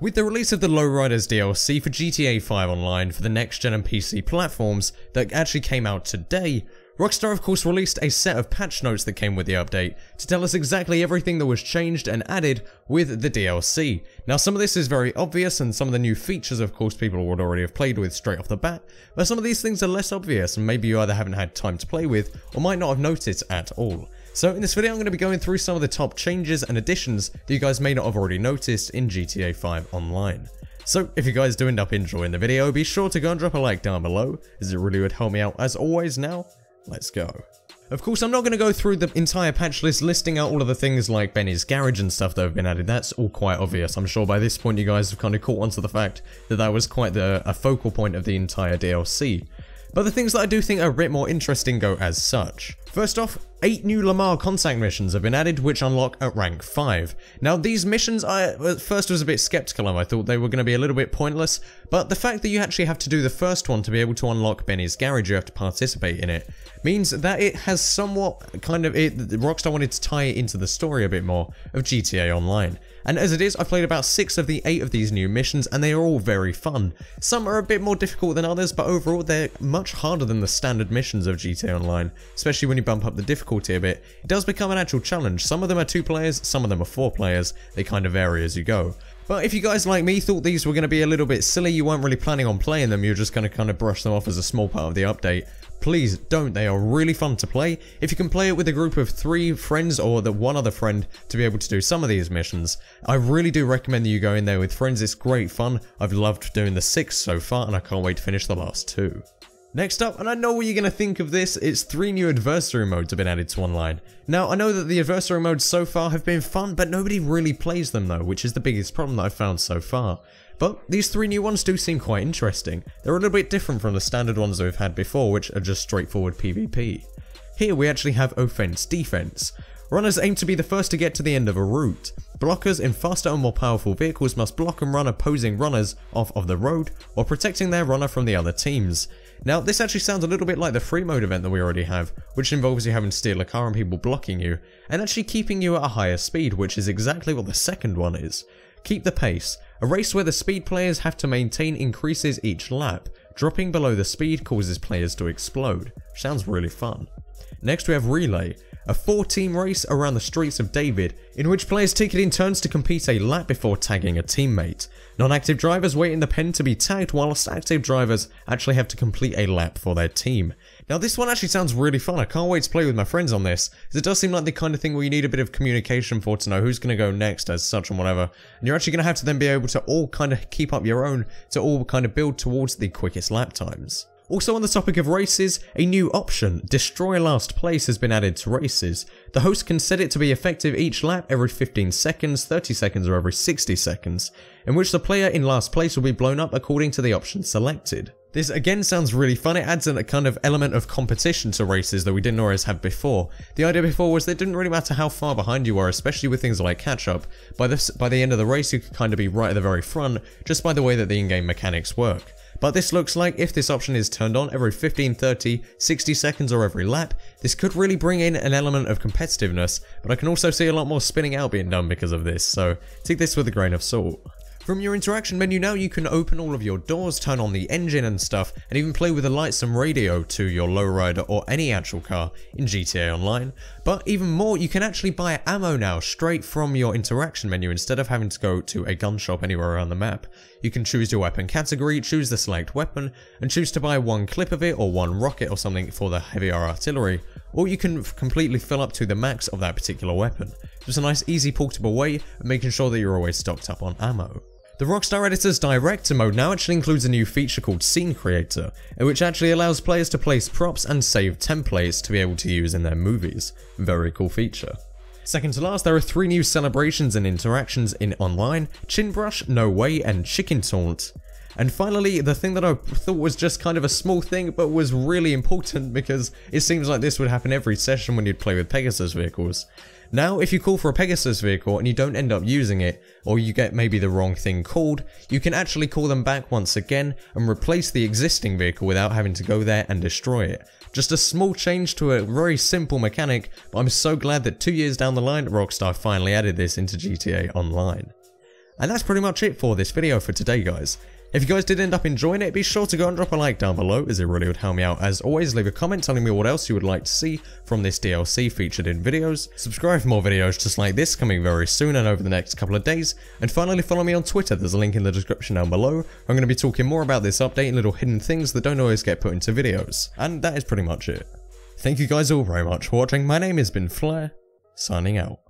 With the release of the Lowriders DLC for GTA 5 Online for the next-gen and PC platforms that actually came out today, Rockstar of course released a set of patch notes that came with the update to tell us exactly everything that was changed and added with the DLC. Now some of this is very obvious and some of the new features of course people would already have played with straight off the bat, but some of these things are less obvious and maybe you either haven't had time to play with or might not have noticed at all. So in this video I'm going to be going through some of the top changes and additions that you guys may not have already noticed in GTA 5 Online. So if you guys do end up enjoying the video, be sure to go and drop a like down below, as it really would help me out as always. Now, let's go. Of course, I'm not going to go through the entire patch list listing out all of the things like Benny's garage and stuff that have been added. That's all quite obvious. I'm sure by this point you guys have kind of caught on to the fact that that was quite a focal point of the entire DLC. But the things that I do think are a bit more interesting go as such. First off, 8 new Lamar contact missions have been added which unlock at rank 5. Now these missions, I at first was a bit skeptical of. I thought they were going to be a little bit pointless, but the fact that you actually have to do the first one to be able to unlock Benny's garage, you have to participate in it, means that it has somewhat kind of, Rockstar wanted to tie it into the story a bit more of GTA Online. And as it is, I've played about 6 of the 8 of these new missions and they are all very fun. Some are a bit more difficult than others, but overall they're much harder than the standard missions of GTA Online, especially when you bump up the difficulty a bit. It does become an actual challenge. Some of them are 2 players, some of them are 4 players, they kind of vary as you go. But if you guys like me thought these were going to be a little bit silly, you weren't really planning on playing them, you're just going to kind of brush them off as a small part of the update, please don't. They are really fun to play. If you can play it with a group of 3 friends or the one other friend to be able to do some of these missions, I really do recommend that you go in there with friends. It's great fun. I've loved doing the 6 so far and I can't wait to finish the last 2. Next up, and I know what you're going to think of this, it's 3 new adversary modes have been added to online. Now, I know that the adversary modes so far have been fun, but nobody really plays them though, which is the biggest problem that I've found so far. But these 3 new ones do seem quite interesting. They're a little bit different from the standard ones that we've had before, which are just straightforward PvP. Here we actually have offense defense. Runners aim to be the first to get to the end of a route. Blockers in faster and more powerful vehicles must block and run opposing runners off of the road, while protecting their runner from the other teams. Now this actually sounds a little bit like the free mode event that we already have, which involves you having to steal a car and people blocking you, and actually keeping you at a higher speed, which is exactly what the second one is. Keep the pace. A race where the speed players have to maintain increases each lap. Dropping below the speed causes players to explode. Sounds really fun. Next we have relay. A 4-team race around the streets of David, in which players take it in turns to compete a lap before tagging a teammate. Non-active drivers wait in the pen to be tagged, whilst active drivers actually have to complete a lap for their team. Now this one actually sounds really fun. I can't wait to play with my friends on this, as it does seem like the kind of thing where you need a bit of communication for to know who's going to go next as such and whatever. And you're actually going to have to then be able to all kind of keep up your own to all kind of build towards the quickest lap times. Also on the topic of races, a new option, Destroy Last Place, has been added to races. The host can set it to be effective each lap every 15 seconds, 30 seconds or every 60 seconds, in which the player in last place will be blown up according to the option selected. This again sounds really fun. It adds a kind of element of competition to races that we didn't always have before. The idea before was that it didn't really matter how far behind you were, especially with things like catch-up. By the end of the race you could kind of be right at the very front, just by the way that the in-game mechanics work. But this looks like if this option is turned on every 15, 30, 60 seconds or every lap, this could really bring in an element of competitiveness, but I can also see a lot more spinning out being done because of this, so take this with a grain of salt. From your interaction menu now you can open all of your doors, turn on the engine and stuff, and even play with the lights and radio to your lowrider or any actual car in GTA Online. But even more, you can actually buy ammo now straight from your interaction menu instead of having to go to a gun shop anywhere around the map. You can choose your weapon category, choose the select weapon, and choose to buy 1 clip of it or 1 rocket or something for the heavier artillery, or you can completely fill up to the max of that particular weapon. Just a nice easy portable way of making sure that you're always stocked up on ammo. The Rockstar Editor's Director mode now actually includes a new feature called Scene Creator, which actually allows players to place props and save templates to be able to use in their movies. Very cool feature. Second to last, there are 3 new celebrations and interactions in online: Chin Brush, No Way, and Chicken Taunt. And finally, the thing that I thought was just kind of a small thing, but was really important because it seems like this would happen every session when you'd play with Pegasus vehicles. Now, if you call for a Pegasus vehicle and you don't end up using it, or you get maybe the wrong thing called, you can actually call them back once again and replace the existing vehicle without having to go there and destroy it. Just a small change to a very simple mechanic, but I'm so glad that 2 years down the line, Rockstar finally added this into GTA Online. And that's pretty much it for this video for today, guys. If you guys did end up enjoying it, be sure to go and drop a like down below, as it really would help me out. As always, leave a comment telling me what else you would like to see from this DLC featured in videos. Subscribe for more videos just like this coming very soon and over the next couple of days. And finally, follow me on Twitter, there's a link in the description down below. I'm going to be talking more about this update and little hidden things that don't always get put into videos. And that is pretty much it. Thank you guys all very much for watching. My name has been Flair, signing out.